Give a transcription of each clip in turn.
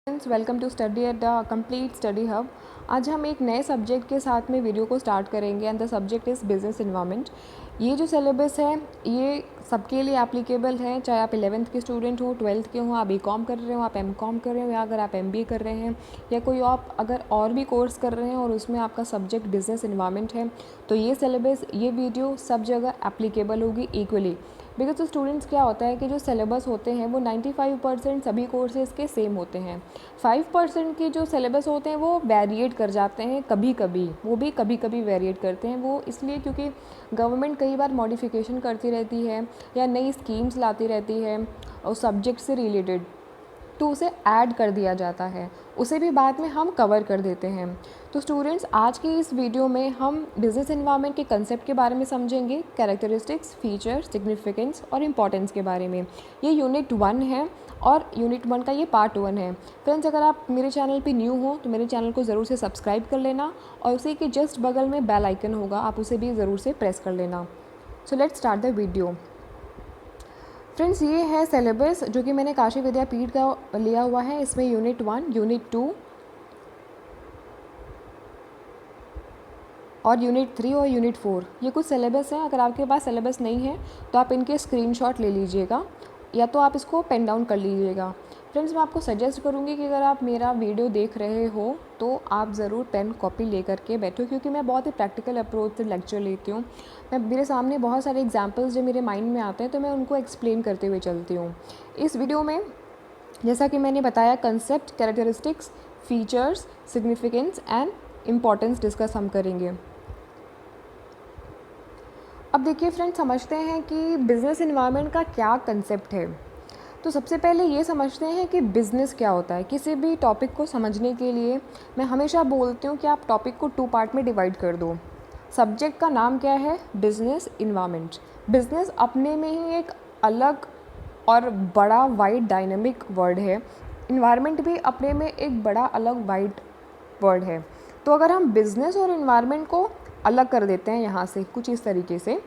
Friends, welcome to study at the complete study hub. आज हम एक नए सब्जेक्ट के साथ में वीडियो को स्टार्ट करेंगे and the subject is business environment. ये जो सिलेबस है ये सबके लिए एप्लीकेबल है, चाहे आप 11th के स्टूडेंट हो, 12th के हो, आप बीकॉम कर रहे हो, आप एमकॉम कर रहे हो, या अगर आप एमबीए कर रहे हैं, या कोई आप अगर और भी कोर्स कर रहे हैं और उसमें आपका सब्जेक्ट बिजनेस इन्वायरमेंट है, तो ये सिलेबस, ये वीडियो सब जगह एप्लीकेबल होगी इक्वली। बिकॉज तो स्टूडेंट्स क्या होता है कि जो सिलेबस होते हैं वो 95% सभी कोर्सेज़ के सेम होते हैं। 5% के जो सिलेबस होते हैं वो वेरिएट कर जाते हैं, कभी कभी वो भी कभी कभी वेरिएट करते हैं। वो इसलिए क्योंकि गवर्नमेंट कई बार मॉडिफिकेशन करती रहती है या नई स्कीम्स लाती रहती है और सब्जेक्ट से रिलेटेड, तो उसे ऐड कर दिया जाता है, उसे भी बाद में हम कवर कर देते हैं। तो स्टूडेंट्स, आज की इस वीडियो में हम बिजनेस एनवायरनमेंट के कंसेप्ट के बारे में समझेंगे, कैरेक्टरिस्टिक्स, फीचर्स, सिग्निफिकेंस और इम्पॉर्टेंस के बारे में। ये यूनिट 1 है और यूनिट 1 का ये पार्ट 1 है। फ्रेंड्स, अगर आप मेरे चैनल पे न्यू हो तो मेरे चैनल को ज़रूर से सब्सक्राइब कर लेना और उसी के जस्ट बगल में बेल आइकन होगा, आप उसे भी ज़रूर से प्रेस कर लेना। So let's start the video. Friends, ये है सिलेबस जो कि मैंने काशी विद्यापीठ का लिया हुआ है। इसमें यूनिट 1, यूनिट 2 और यूनिट 3 और यूनिट 4 ये कुछ सिलेबस हैं। अगर आपके पास सिलेबस नहीं है तो आप इनके स्क्रीनशॉट ले लीजिएगा या तो आप इसको पेन डाउन कर लीजिएगा। फ्रेंड्स, मैं आपको सजेस्ट करूँगी कि अगर आप मेरा वीडियो देख रहे हो तो आप ज़रूर पेन कॉपी ले करके बैठो, क्योंकि मैं बहुत ही प्रैक्टिकल अप्रोच से लेक्चर लेती हूँ। मैं मेरे सामने बहुत सारे एग्जांपल्स जो मेरे माइंड में आते हैं तो मैं उनको एक्सप्लेन करते हुए चलती हूँ। इस वीडियो में जैसा कि मैंने बताया, concept, characteristics, features, significance and importance discuss हम करेंगे। अब देखिए फ्रेंड्स, समझते हैं कि बिज़नेस इन्वायरमेंट का क्या कंसेप्ट है। तो सबसे पहले ये समझते हैं कि बिज़नेस क्या होता है। किसी भी टॉपिक को समझने के लिए मैं हमेशा बोलती हूँ कि आप टॉपिक को 2 पार्ट में डिवाइड कर दो। सब्जेक्ट का नाम क्या है? Business environment. बिज़नेस अपने में ही एक अलग और बड़ा वाइड डायनेमिक वर्ड है। इन्वायरमेंट भी अपने में एक बड़ा अलग वाइड वर्ड है। तो अगर हम बिज़नेस और इन्वायरमेंट को अलग कर देते हैं यहाँ से कुछ इस तरीके से,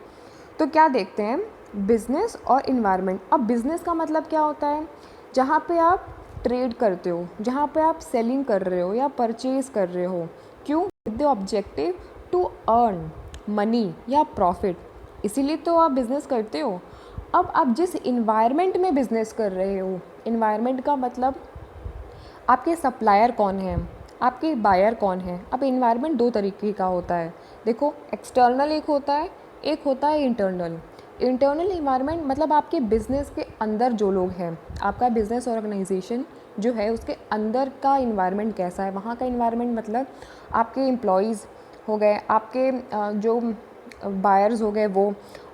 तो क्या देखते हैं, बिज़नेस और इन्वायरमेंट। अब बिज़नेस का मतलब क्या होता है? जहाँ पे आप ट्रेड करते हो, जहाँ पे आप सेलिंग कर रहे हो या परचेज़ कर रहे हो। क्यों? With the objective to earn money या प्रॉफिट, इसीलिए तो आप बिज़नेस करते हो। अब आप जिस इन्वायरमेंट में बिज़नेस कर रहे हो, इन्वायरमेंट का मतलब आपके सप्लायर कौन हैं, आपके बायर कौन हैं। अब इन्वायरमेंट 2 तरीके का होता है। देखो, एक्सटर्नल एक होता है इंटरनल। इंटरनल इन्वायरमेंट मतलब आपके बिज़नेस के अंदर जो लोग हैं, आपका बिज़नेस ऑर्गेनाइजेशन जो है उसके अंदर का इन्वायरमेंट कैसा है। वहाँ का इन्वायरमेंट मतलब आपके एम्प्लॉयज़ हो गए, आपके जो बायर्स हो गए वो।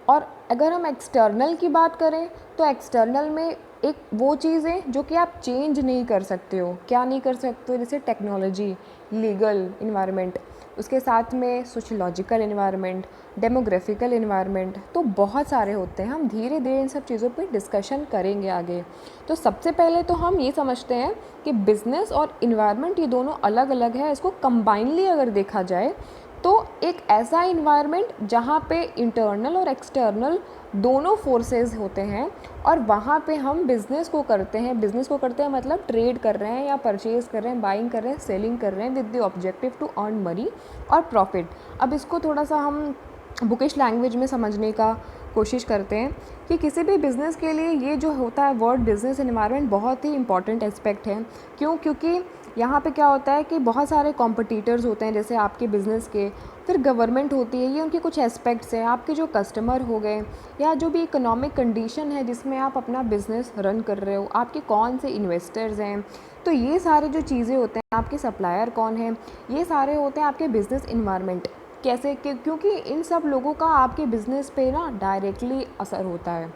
और अगर हम एक्सटर्नल की बात करें तो एक्सटर्नल में एक वो चीज़ें जो कि आप चेंज नहीं कर सकते हो। क्या नहीं कर सकते हो? जैसे टेक्नोलॉजी, लीगल इन्वायरमेंट, उसके साथ में सोशलॉजिकल इन्वायरमेंट, डेमोग्राफिकल इन्वायरमेंट, तो बहुत सारे होते हैं। हम धीरे धीरे इन सब चीज़ों पे डिस्कशन करेंगे आगे। तो सबसे पहले तो हम ये समझते हैं कि बिज़नेस और इन्वायरमेंट ये दोनों अलग अलग है। इसको कंबाइनली अगर देखा जाए तो एक ऐसा इन्वायरमेंट जहाँ पे इंटरनल और एक्सटर्नल दोनों फोर्सेस होते हैं और वहाँ पे हम बिज़नेस को करते हैं मतलब ट्रेड कर रहे हैं या परचेज़ कर रहे हैं, बाइंग कर रहे हैं, सेलिंग कर रहे हैं with the objective to earn money और प्रॉफिट। अब इसको थोड़ा सा हम बुकिश लैंग्वेज में समझने का कोशिश करते हैं कि किसी भी बिज़नेस के लिए ये जो होता है वर्ड बिज़नेस एनवायरनमेंट बहुत ही इंपॉर्टेंट एस्पेक्ट है। क्यों? क्योंकि यहाँ पे क्या होता है कि बहुत सारे कॉम्पिटिटर्स होते हैं जैसे आपके बिज़नेस के, फिर गवर्नमेंट होती है, ये उनके कुछ एस्पेक्ट्स हैं। आपके जो कस्टमर हो गए या जो भी इकोनॉमिक कंडीशन है जिसमें आप अपना बिज़नेस रन कर रहे हो, आपके कौन से इन्वेस्टर्स हैं, तो ये सारे जो चीज़ें होते हैं, आपके सप्लायर कौन हैं, ये सारे होते हैं आपके बिज़नेस इन्वायरमेंट। कैसे? क्योंकि इन सब लोगों का आपके बिज़नेस पे ना डायरेक्टली असर होता है।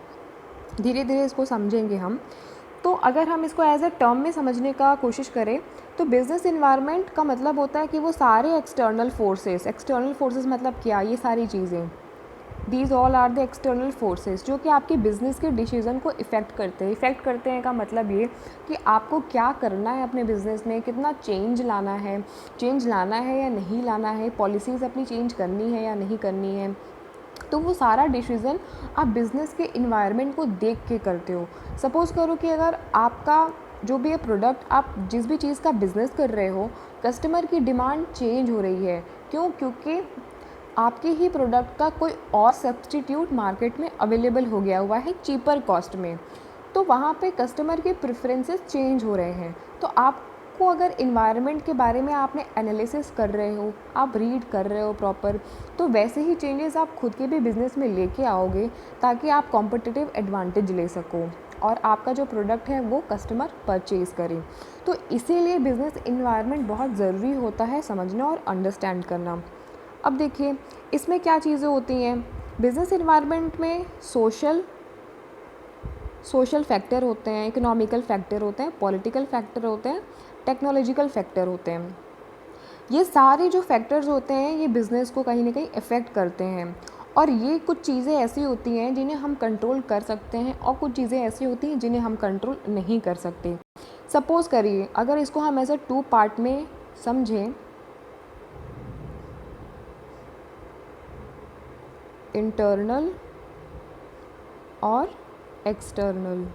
धीरे धीरे इसको समझेंगे हम। तो अगर हम इसको एज ए टर्म में समझने का कोशिश करें तो बिज़नेस इन्वायरमेंट का मतलब होता है कि वो सारे एक्सटर्नल फोर्सेस मतलब क्या? ये सारी चीज़ें, these all are the external forces जो कि आपके बिज़नेस के डिसीज़न को इफ़ेक्ट करते हैं का मतलब ये कि आपको क्या करना है अपने बिज़नेस में, कितना चेंज लाना है या नहीं लाना है, पॉलिसीज़ अपनी चेंज करनी है या नहीं करनी है। तो वो सारा डिसीज़न आप बिज़नेस के इन्वायरमेंट को देख के करते हो। सपोज़ करो कि अगर आपका जो भी ये प्रोडक्ट, आप जिस भी चीज़ का बिज़नेस कर रहे हो, कस्टमर की डिमांड चेंज हो रही है। क्यों? क्योंकि आपके ही प्रोडक्ट का कोई और सब्स्टिट्यूट मार्केट में अवेलेबल हो गया हुआ है चीपर कॉस्ट में। तो वहाँ पे कस्टमर के प्रेफरेंसेस चेंज हो रहे हैं। तो आपको अगर इन्वायरमेंट के बारे में आपने एनालिसिस कर रहे हो, आप रीड कर रहे हो प्रॉपर, तो वैसे ही चेंजेस आप खुद के भी बिज़नेस में लेके आओगे, ताकि आप कॉम्पिटिटिव एडवांटेज ले सको और आपका जो प्रोडक्ट है वो कस्टमर परचेज़ करे। तो इसीलिए बिज़नेस इन्वायरमेंट बहुत ज़रूरी होता है समझना और अंडरस्टैंड करना। अब देखिए, इसमें क्या चीज़ें होती हैं। बिज़नेस इन्वायरमेंट में सोशल फैक्टर होते हैं, इकोनॉमिकल फैक्टर होते हैं, पॉलिटिकल फैक्टर होते हैं, टेक्नोलॉजिकल फैक्टर होते हैं। ये सारे जो फैक्टर्स होते हैं ये बिज़नेस को कहीं ना कहीं इफ़ेक्ट करते हैं। और ये कुछ चीज़ें ऐसी होती हैं जिन्हें हम कंट्रोल कर सकते हैं और कुछ चीज़ें ऐसी होती हैं जिन्हें हम कंट्रोल नहीं कर सकते। सपोज़ करिए, अगर इसको हम ऐसे 2 पार्ट में समझें, इंटरनल और एक्सटर्नल।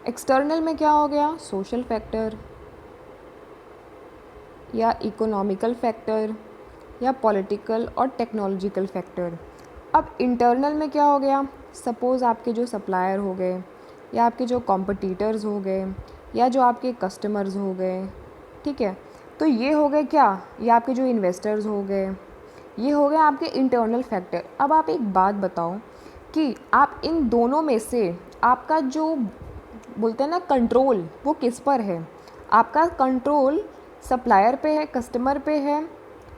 एक्सटर्नल में क्या हो गया? सोशल फैक्टर या इकोनॉमिकल फैक्टर या पॉलिटिकल और टेक्नोलॉजिकल फैक्टर। अब इंटरनल में क्या हो गया? सपोज़ आपके जो सप्लायर हो गए, या आपके जो कॉम्पिटिटर्स हो गए, या जो आपके कस्टमर्स हो गए, ठीक है। तो ये हो गए क्या? ये आपके जो इन्वेस्टर्स हो गए, ये हो गए आपके इंटरनल फैक्टर। अब आप एक बात बताओ कि आप इन दोनों में से आपका जो बोलते हैं ना कंट्रोल, वो किस पर है? आपका कंट्रोल सप्लायर पे है, कस्टमर पे है,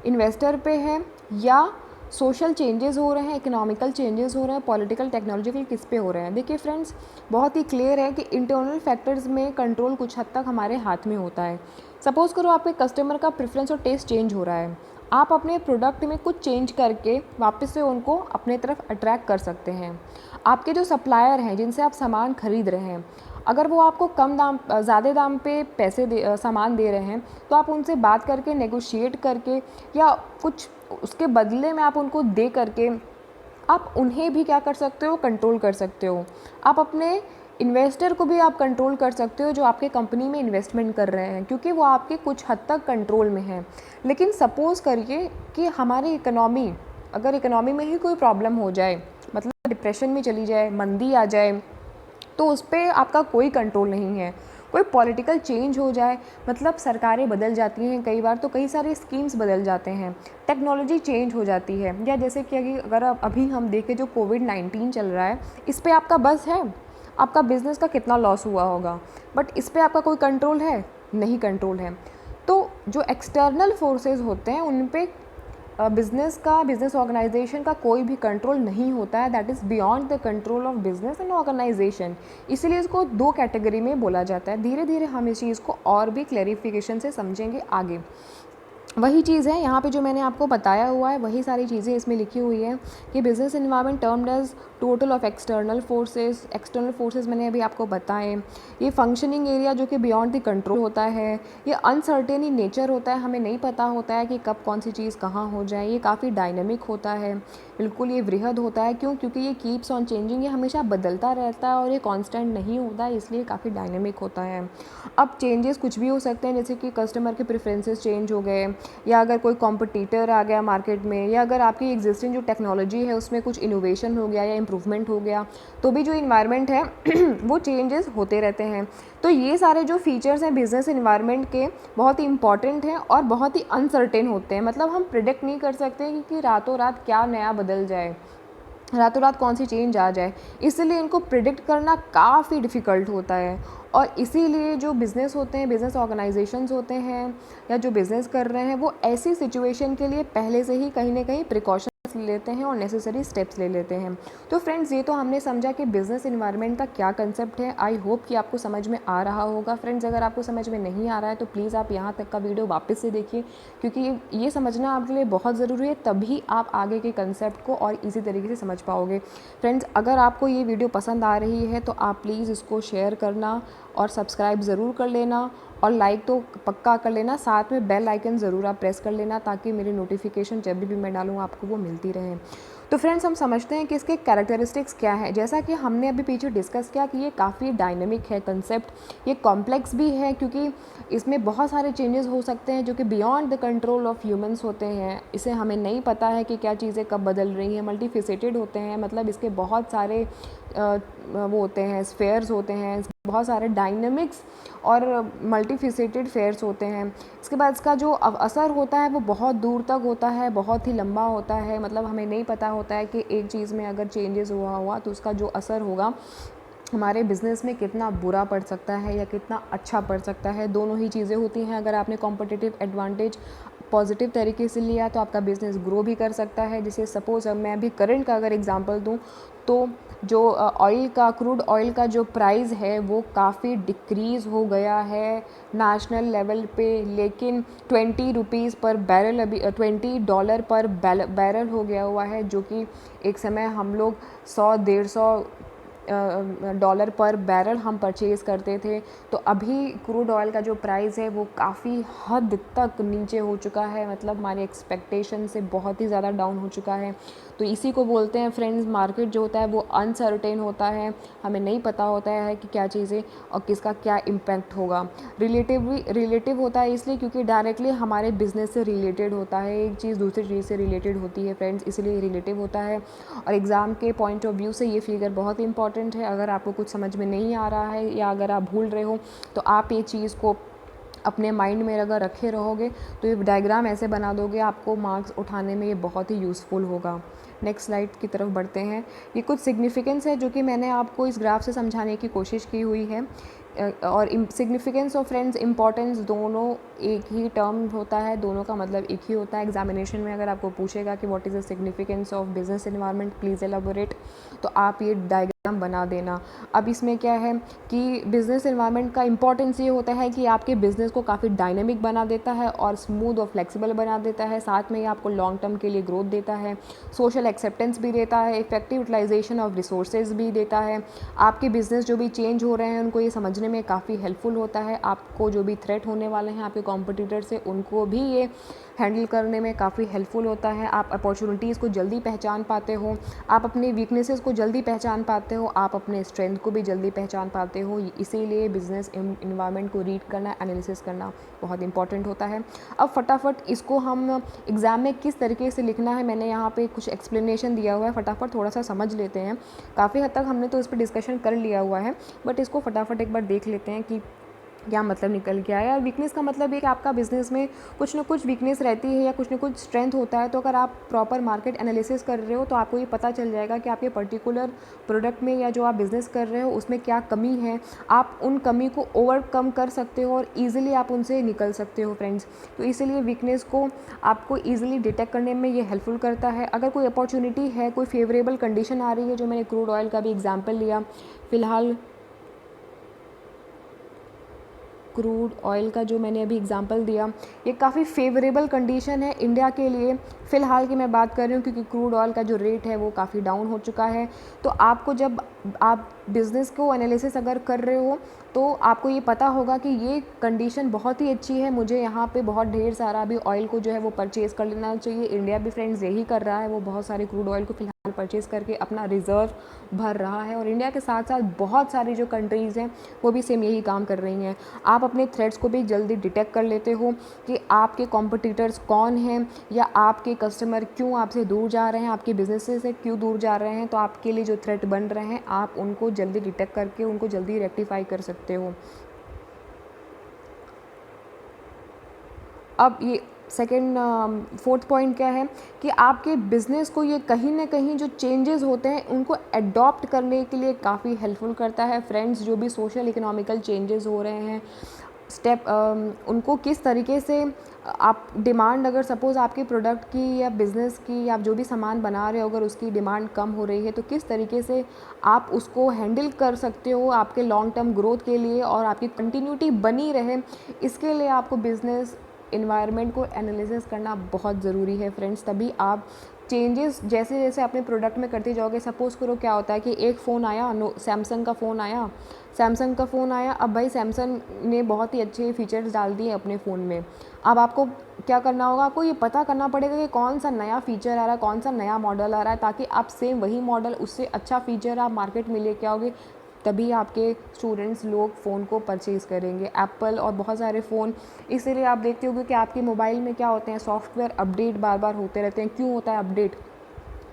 इन्वेस्टर पे है, या सोशल चेंजेस हो रहे हैं, इकोनॉमिकल चेंजेस हो रहे हैं, पॉलिटिकल टेक्नोलॉजिकल किस पे हो रहे हैं? देखिए फ्रेंड्स, बहुत ही क्लियर है कि इंटरनल फैक्टर्स में कंट्रोल कुछ हद तक हमारे हाथ में होता है। सपोज़ करो आपके कस्टमर का प्रेफरेंस और टेस्ट चेंज हो रहा है, आप अपने प्रोडक्ट में कुछ चेंज करके वापस से उनको अपने तरफ अट्रैक्ट कर सकते हैं। आपके जो सप्लायर हैं जिनसे आप सामान खरीद रहे हैं, अगर वो आपको कम दाम ज़्यादा दाम पे सामान दे रहे हैं, तो आप उनसे बात करके नेगोशिएट करके या कुछ उसके बदले में आप उनको दे करके आप उन्हें भी क्या कर सकते हो? कंट्रोल कर सकते हो। आप अपने इन्वेस्टर को भी आप कंट्रोल कर सकते हो जो आपके कंपनी में इन्वेस्टमेंट कर रहे हैं, क्योंकि वो आपके कुछ हद तक कंट्रोल में है। लेकिन सपोज़ करिए कि हमारी अगर इकोनॉमी में ही कोई प्रॉब्लम हो जाए, मतलब डिप्रेशन में चली जाए, मंदी आ जाए, तो उस पर आपका कोई कंट्रोल नहीं है। कोई पॉलिटिकल चेंज हो जाए, मतलब सरकारें बदल जाती हैं कई बार, तो कई सारे स्कीम्स बदल जाते हैं, टेक्नोलॉजी चेंज हो जाती है, या जैसे कि अगर अभी हम देखें जो कोविड-19 चल रहा है, इस पर आपका बस है? आपका बिज़नेस का कितना लॉस हुआ होगा, बट इस पर आपका कोई कंट्रोल है? नहीं कंट्रोल है। तो जो एक्सटर्नल फोर्सेस होते हैं उन पे बिज़नेस ऑर्गेनाइजेशन का कोई भी कंट्रोल नहीं होता है। That is beyond the control of business and organisation. इसीलिए इसको 2 कैटेगरी में बोला जाता है। धीरे धीरे हम इस चीज़ को और भी क्लैरिफिकेशन से समझेंगे आगे। वही चीज़ है यहाँ पे जो मैंने आपको बताया हुआ है, वही सारी चीज़ें इसमें लिखी हुई हैं कि business environment termed as total of external forces मैंने अभी आपको बताए। ये फंक्शनिंग एरिया जो कि बियॉन्ड द कंट्रोल होता है। ये अनसर्टेन इन नेचर होता है, हमें नहीं पता होता है कि कब कौन सी चीज़ कहाँ हो जाए। ये काफ़ी डायनेमिक होता है, बिल्कुल ये वृहद होता है। क्यों? क्योंकि ये कीप्स ऑन चेंजिंग, ये हमेशा बदलता रहता है और ये कांस्टेंट नहीं होता है, इसलिए काफ़ी डायनेमिक होता है। अब चेंजेस कुछ भी हो सकते हैं, जैसे कि कस्टमर के प्रेफरेंसेस चेंज हो गए, या अगर कोई कॉम्पिटिटर आ गया मार्केट में, या अगर आपकी एग्जिस्टिंग जो टेक्नोलॉजी है उसमें कुछ इनोवेशन हो गया या इम्प्रूवमेंट हो गया, तो भी जो इन्वायरमेंट है वो चेंजेस होते रहते हैं। तो ये सारे जो फीचर्स हैं बिज़नेस इन्वायरमेंट के, बहुत ही इंपॉर्टेंट हैं और बहुत ही अनसर्टेन होते हैं। मतलब हम प्रिडिक्ट नहीं कर सकते कि रातों रात क्या नया बदल जाए, रातों रात कौन सी चेंज आ जाए, इसलिए इनको प्रिडिक्ट करना काफ़ी डिफ़िकल्ट होता है। और इसीलिए जो बिज़नेस होते हैं, बिज़नेस ऑर्गेनाइजेशंस होते हैं, या जो बिज़नेस कर रहे हैं, वो ऐसी सिचुएशन के लिए पहले से ही कहीं ना कहीं प्रिकॉशंस लेते हैं और नेसेसरी स्टेप्स ले लेते हैं। तो फ्रेंड्स, ये तो हमने समझा कि बिज़नेस इन्वायरमेंट का क्या कंसेप्ट है। आई होप कि आपको समझ में आ रहा होगा। फ्रेंड्स, अगर आपको समझ में नहीं आ रहा है तो प्लीज़ आप यहाँ तक का वीडियो वापस से देखिए, क्योंकि ये समझना आपके लिए बहुत ज़रूरी है, तभी आप आगे के कंसेप्ट को और इजी तरीके से समझ पाओगे। फ्रेंड्स, अगर आपको ये वीडियो पसंद आ रही है तो आप प्लीज़ इसको शेयर करना और सब्सक्राइब ज़रूर कर लेना, और लाइक तो पक्का कर लेना, साथ में बेल आइकन ज़रूर आप प्रेस कर लेना, ताकि मेरी नोटिफिकेशन जब भी मैं डालूँ आपको वो मिलती रहे। तो फ्रेंड्स हम समझते हैं कि इसके कैरेक्टरिस्टिक्स क्या है। जैसा कि हमने अभी पीछे डिस्कस किया कि ये काफ़ी डायनेमिक है कंसेप्ट, ये कॉम्प्लेक्स भी है क्योंकि इसमें बहुत सारे चेंजेस हो सकते हैं जो कि beyond the control of humans होते हैं। इसे हमें नहीं पता है कि क्या चीज़ें कब बदल रही हैं, मल्टीफेसेटेड होते हैं, मतलब इसके बहुत सारे वो होते हैं, स्फेयर्स होते हैं, बहुत सारे डायनेमिक्स और मल्टीफेसेटेड फेयर्स होते हैं। इसके बाद इसका जो असर होता है वो बहुत दूर तक होता है, बहुत ही लंबा होता है, मतलब हमें नहीं पता होता है कि एक चीज़ में अगर चेंजेस हुआ तो उसका जो असर होगा हमारे बिज़नेस में कितना बुरा पड़ सकता है या कितना अच्छा पड़ सकता है। दोनों ही चीज़ें होती हैं। अगर आपने कॉम्पिटिटिव एडवांटेज पॉजिटिव तरीके से लिया तो आपका बिज़नेस ग्रो भी कर सकता है। जैसे सपोज़ अब मैं अभी करंट का अगर एग्जांपल दूं तो जो क्रूड ऑयल का जो प्राइस है वो काफ़ी डिक्रीज़ हो गया है नेशनल लेवल पे, लेकिन 20 रुपीज़ पर बैरल, अभी $20 पर बैरल हो गया हुआ है, जो कि एक समय हम लोग 100-150 डॉलर पर बैरल हम परचेज़ करते थे। तो अभी क्रूड ऑयल का जो प्राइस है वो काफ़ी हद तक नीचे हो चुका है, मतलब हमारे एक्सपेक्टेशन से बहुत ही ज़्यादा डाउन हो चुका है। तो इसी को बोलते हैं फ्रेंड्स, मार्केट जो होता है वो अनसर्टेन होता है, हमें नहीं पता होता है कि क्या चीज़ें और किसका क्या इम्पैक्ट होगा। रिलेटिव होता है इसलिए क्योंकि डायरेक्टली हमारे बिज़नेस से रिलेटेड होता है, एक चीज़ दूसरी चीज़ से रिलेटेड होती है फ्रेंड्स, इसलिए रिलेटिव होता है। और एग्ज़ाम के पॉइंट ऑफ व्यू से ये फिगर बहुत इंपॉर्टेंट है। अगर आपको कुछ समझ में नहीं आ रहा है या अगर आप भूल रहे हो तो आप ये चीज़ को अपने माइंड में अगर रखे रहोगे तो ये डायग्राम ऐसे बना दोगे, आपको मार्क्स उठाने में ये बहुत ही यूज़फुल होगा। नेक्स्ट स्लाइड की तरफ बढ़ते हैं। ये कुछ सिग्निफिकेंस है जो कि मैंने आपको इस ग्राफ से समझाने की कोशिश की हुई है। और सिग्निफिकेंस और फ्रेंड्स इम्पॉर्टेंस दोनों एक ही टर्म होता है, दोनों का मतलब एक ही होता है। एग्जामिनेशन में अगर आपको पूछेगा कि what is the significance of business environment, please elaborate, तो आप ये डायग्राम बना देना। अब इसमें क्या है कि बिज़नेस एनवायरनमेंट का इंपॉर्टेंस ये होता है कि आपके बिज़नेस को काफ़ी डायनेमिक बना देता है और स्मूथ और फ्लेक्सिबल बना देता है, साथ में ये आपको लॉन्ग टर्म के लिए ग्रोथ देता है, सोशल एक्सेप्टेंस भी देता है, इफेक्टिव यूटिलाइजेशन ऑफ रिसोर्सेज भी देता है। आपके बिज़नेस जो भी चेंज हो रहे हैं उनको ये समझने में काफ़ी हेल्पफुल होता है। आपको जो भी थ्रेट होने वाले हैं आपके कॉम्पिटिटर से, उनको भी ये हैंडल करने में काफ़ी हेल्पफुल होता है। आप अपॉर्चुनिटीज़ को जल्दी पहचान पाते हो, आप अपने वीकनेसेस को जल्दी पहचान पाते हो, आप अपने स्ट्रेंथ को भी जल्दी पहचान पाते हो। इसीलिए बिज़नेस इन्वायरमेंट को रीड करना, एनालिसिस करना बहुत इंपॉर्टेंट होता है। अब फटाफट इसको हम एग्ज़ाम में किस तरीके से लिखना है, मैंने यहाँ पे कुछ एक्सप्लेनेशन दिया हुआ है, फटाफट थोड़ा सा समझ लेते हैं। काफ़ी हद तक हमने तो इस पर डिस्कशन कर लिया हुआ है, बट इसको फटाफट एक बार देख लेते हैं कि क्या मतलब निकल के आया। वीकनेस का मतलब है कि आपका बिज़नेस में कुछ ना कुछ वीकनेस रहती है या कुछ ना कुछ स्ट्रेंथ होता है। तो अगर आप प्रॉपर मार्केट एनालिसिस कर रहे हो तो आपको ये पता चल जाएगा कि आपके पर्टिकुलर प्रोडक्ट में या जो आप बिज़नेस कर रहे हो उसमें क्या कमी है। आप उन कमी को ओवरकम कर सकते हो और ईज़िली आप उनसे निकल सकते हो फ्रेंड्स। तो इसीलिए वीकनेस को आपको ईज़िली डिटेक्ट करने में ये हेल्पफुल करता है। अगर कोई अपॉर्चुनिटी है, कोई फेवरेबल कंडीशन आ रही है, जो मैंने क्रूड ऑयल का भी एग्जाम्पल लिया, फ़िलहाल क्रूड ऑयल का जो मैंने अभी एग्जांपल दिया, ये काफ़ी फेवरेबल कंडीशन है इंडिया के लिए। फ़िलहाल की मैं बात कर रही हूँ क्योंकि क्रूड ऑयल का जो रेट है वो काफ़ी डाउन हो चुका है। तो आपको जब आप बिज़नेस को एनालिसिस अगर कर रहे हो तो आपको ये पता होगा कि ये कंडीशन बहुत ही अच्छी है, मुझे यहाँ पे बहुत ढेर सारा अभी ऑयल को जो है वो परचेज़ कर लेना चाहिए। इंडिया भी फ्रेंड्स यही कर रहा है, वो बहुत सारे क्रूड ऑयल को फ़िलहाल परचेज़ करके अपना रिज़र्व भर रहा है। और इंडिया के साथ साथ बहुत सारी जो कंट्रीज़ हैं वो भी सेम यही काम कर रही हैं। आप अपने थ्रेड्स को भी जल्दी डिटेक्ट कर लेते हो कि आपके कॉम्पिटिटर्स कौन हैं या आपके कस्टमर क्यों आपसे दूर जा रहे हैं, आपके बिजनेस से क्यों दूर जा रहे हैं। तो आपके लिए जो थ्रेट बन रहे हैं आप उनको जल्दी डिटेक्ट करके उनको जल्दी रेक्टिफाई कर सकते हो। अब ये सेकेंड फोर्थ पॉइंट क्या है कि आपके बिज़नेस को ये कहीं ना कहीं जो चेंजेस होते हैं उनको अडॉप्ट करने के लिए काफ़ी हेल्पफुल करता है फ्रेंड्स। जो भी सोशल इकोनॉमिकल चेंजेस हो रहे हैं, उनको किस तरीके से आप डिमांड, अगर सपोज़ आपके प्रोडक्ट की या बिज़नेस की, आप जो भी सामान बना रहे हो अगर उसकी डिमांड कम हो रही है तो किस तरीके से आप उसको हैंडल कर सकते हो आपके लॉन्ग टर्म ग्रोथ के लिए और आपकी कंटिन्यूटी बनी रहे। इसके लिए आपको बिज़नेस इन्वायरमेंट को एनालिसिस करना बहुत ज़रूरी है फ्रेंड्स। तभी आप चेंजेस जैसे जैसे अपने प्रोडक्ट में करते जाओगे। सपोज़ करो क्या होता है कि एक फ़ोन आया, सैमसंग का फ़ोन आया। अब भाई सैमसंग ने बहुत ही अच्छे फीचर्स डाल दिए अपने फ़ोन में। अब आपको क्या करना होगा, आपको ये पता करना पड़ेगा कि कौन सा नया फ़ीचर आ रहा है, कौन सा नया मॉडल आ रहा है, ताकि आप सेम वही मॉडल, उससे अच्छा फ़ीचर आप मार्केट में लेके आओगे, तभी आपके स्टूडेंट्स लोग फ़ोन को परचेज़ करेंगे। एप्पल और बहुत सारे फ़ोन, इसीलिए आप देखते होंगे कि आपके मोबाइल में क्या होते हैं, सॉफ्टवेयर अपडेट बार बार होते रहते हैं। क्यों होता है अपडेट?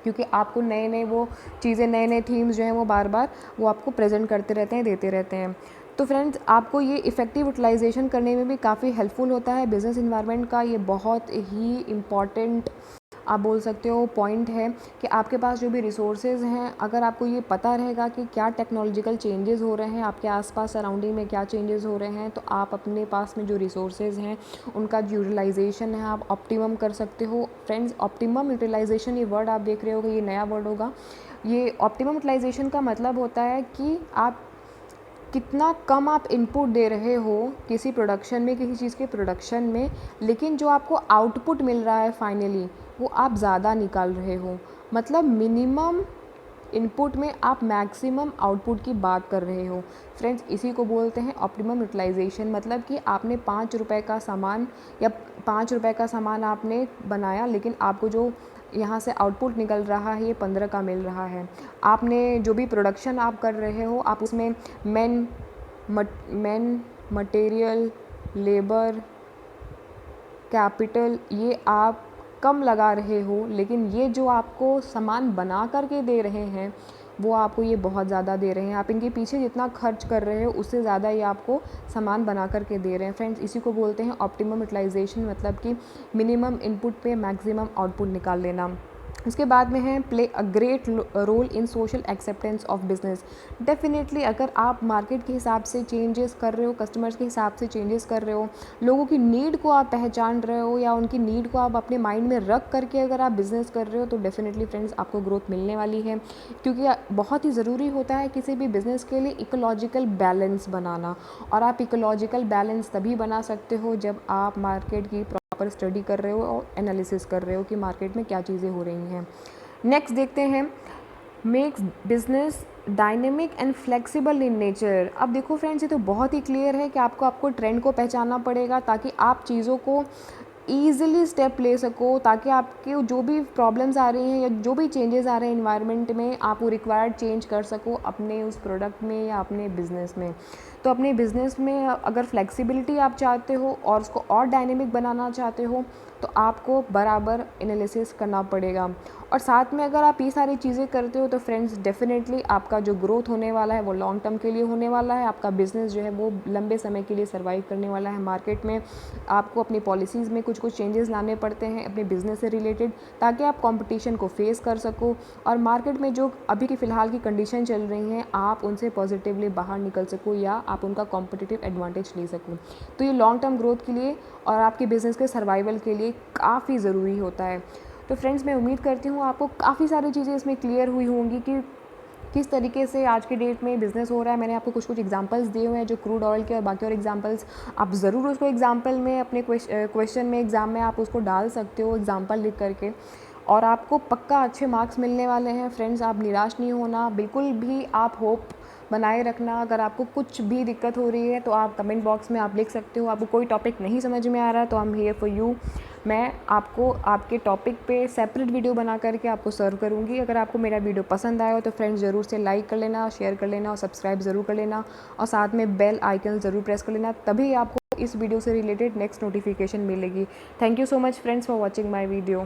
क्योंकि आपको नए नए वो चीज़ें, नए नए थीम्स जो हैं वो बार बार वो आपको प्रेजेंट करते रहते हैं, देते रहते हैं। तो फ्रेंड्स, आपको ये इफ़ेक्टिव यूटिलाइजेशन करने में भी काफ़ी हेल्पफुल होता है। बिज़नेस इन्वायरमेंट का ये बहुत ही इम्पॉर्टेंट आप बोल सकते हो पॉइंट है कि आपके पास जो भी रिसोर्सेज हैं, अगर आपको ये पता रहेगा कि क्या टेक्नोलॉजिकल चेंजेस हो रहे हैं, आपके आसपास सराउंडिंग में क्या चेंजेस हो रहे हैं, तो आप अपने पास में जो रिसोर्सेज हैं उनका जो यूटिलाइजेशन है आप ऑप्टिमम कर सकते हो। फ्रेंड्स, ऑप्टिमम यूटिलाइजेशन, ये वर्ड आप देख रहे हो, ये नया वर्ड होगा। ये ऑप्टिमम यूटिलाइजेशन का मतलब होता है कि आप कितना कम आप इनपुट दे रहे हो किसी प्रोडक्शन में, किसी चीज़ के प्रोडक्शन में, लेकिन जो आपको आउटपुट मिल रहा है फाइनली, वो आप ज़्यादा निकाल रहे हो। मतलब मिनिमम इनपुट में आप मैक्सिमम आउटपुट की बात कर रहे हो। फ्रेंड्स, इसी को बोलते हैं ऑप्टिमम यूटिलाइजेशन। मतलब कि आपने 5 रुपए का सामान या 5 रुपए का सामान आपने बनाया, लेकिन आपको जो यहाँ से आउटपुट निकल रहा है ये 15 का मिल रहा है। आपने जो भी प्रोडक्शन आप कर रहे हो, आप उसमें मैन मटेरियल, लेबर, कैपिटल, ये आप कम लगा रहे हो, लेकिन ये जो आपको सामान बना करके दे रहे हैं वो आपको ये बहुत ज़्यादा दे रहे हैं। आप इनके पीछे जितना खर्च कर रहे हो उससे ज़्यादा ये आपको सामान बना करके दे रहे हैं। फ्रेंड्स, इसी को बोलते हैं ऑप्टिमम यूटिलाइजेशन, मतलब कि मिनिमम इनपुट पे मैक्सिमम आउटपुट निकाल लेना। उसके बाद में है play a great role in social acceptance of business. Definitely अगर आप मार्केट के हिसाब से चेंजेस कर रहे हो, कस्टमर्स के हिसाब से चेंजेस कर रहे हो, लोगों की नीड को आप पहचान रहे हो या उनकी नीड को आप अपने माइंड में रख करके अगर आप बिज़नेस कर रहे हो, तो डेफिनेटली फ्रेंड्स आपको ग्रोथ मिलने वाली है। क्योंकि बहुत ही ज़रूरी होता है किसी भी बिज़नेस के लिए इकोलॉजिकल बैलेंस बनाना, और आप इकोलॉजिकल बैलेंस तभी बना सकते हो जब आप मार्केट की प्रॉपर स्टडी कर रहे हो और एनालिसिस कर रहे हो कि मार्केट में क्या चीज़ें हो रही हैं। नेक्स्ट देखते हैं, makes business dynamic and flexible in nature. अब देखो फ्रेंड्स, ये तो बहुत ही क्लियर है कि आपको ट्रेंड को पहचानना पड़ेगा ताकि आप चीज़ों को ईज़िली स्टेप ले सको, ताकि आपके जो भी प्रॉब्लम्स आ रही हैं या जो भी चेंजेस आ रहे हैं इन्वायरमेंट में, आप वो रिक्वायर्ड चेंज कर सको अपने उस प्रोडक्ट में या अपने बिज़नेस में। तो अपने बिज़नेस में अगर फ्लेक्सिबिलिटी आप चाहते हो और उसको और डायनेमिक बनाना चाहते हो, तो आपको बराबर एनालिसिस करना पड़ेगा। और साथ में अगर आप ये सारी चीज़ें करते हो तो फ्रेंड्स, डेफिनेटली आपका जो ग्रोथ होने वाला है वो लॉन्ग टर्म के लिए होने वाला है। आपका बिज़नेस जो है वो लंबे समय के लिए सर्वाइव करने वाला है मार्केट में। आपको अपनी पॉलिसीज़ में कुछ कुछ चेंजेस लाने पड़ते हैं अपने बिज़नेस से रिलेटेड, ताकि आप कंपटीशन को फेस कर सको और मार्केट में जो अभी की फ़िलहाल की कंडीशन चल रही हैं आप उनसे पॉजिटिवली बाहर निकल सको या आप उनका कॉम्पिटिटिव एडवांटेज ले सको। तो ये लॉन्ग टर्म ग्रोथ के लिए और आपके बिज़नेस के सर्वाइवल के लिए काफ़ी ज़रूरी होता है। तो फ्रेंड्स, मैं उम्मीद करती हूँ आपको काफ़ी सारी चीज़ें इसमें क्लियर हुई होंगी कि किस तरीके से आज के डेट में बिज़नेस हो रहा है। मैंने आपको कुछ कुछ एग्जांपल्स दिए हुए हैं जो क्रूड ऑयल के, और बाकी और एग्जांपल्स आप ज़रूर उसको एग्जांपल में अपने क्वेश्चन में एग्ज़ाम में आप उसको डाल सकते हो एग्जांपल लिख करके, और आपको पक्का अच्छे मार्क्स मिलने वाले हैं। फ्रेंड्स, आप निराश नहीं होना, बिल्कुल भी आप होप बनाए रखना। अगर आपको कुछ भी दिक्कत हो रही है तो आप कमेंट बॉक्स में आप लिख सकते हो। आपको कोई टॉपिक नहीं समझ में आ रहा है तो I am here for you. मैं आपको आपके टॉपिक पे सेपरेट वीडियो बना करके आपको सर्व करूँगी। अगर आपको मेरा वीडियो पसंद आया हो तो फ्रेंड्स ज़रूर से लाइक कर लेना, शेयर कर लेना और सब्सक्राइब ज़रूर कर लेना, और साथ में बेल आइकन ज़रूर प्रेस कर लेना, तभी आपको इस वीडियो से रिलेटेड नेक्स्ट नोटिफिकेशन मिलेगी। Thank you so much friends for watching my video.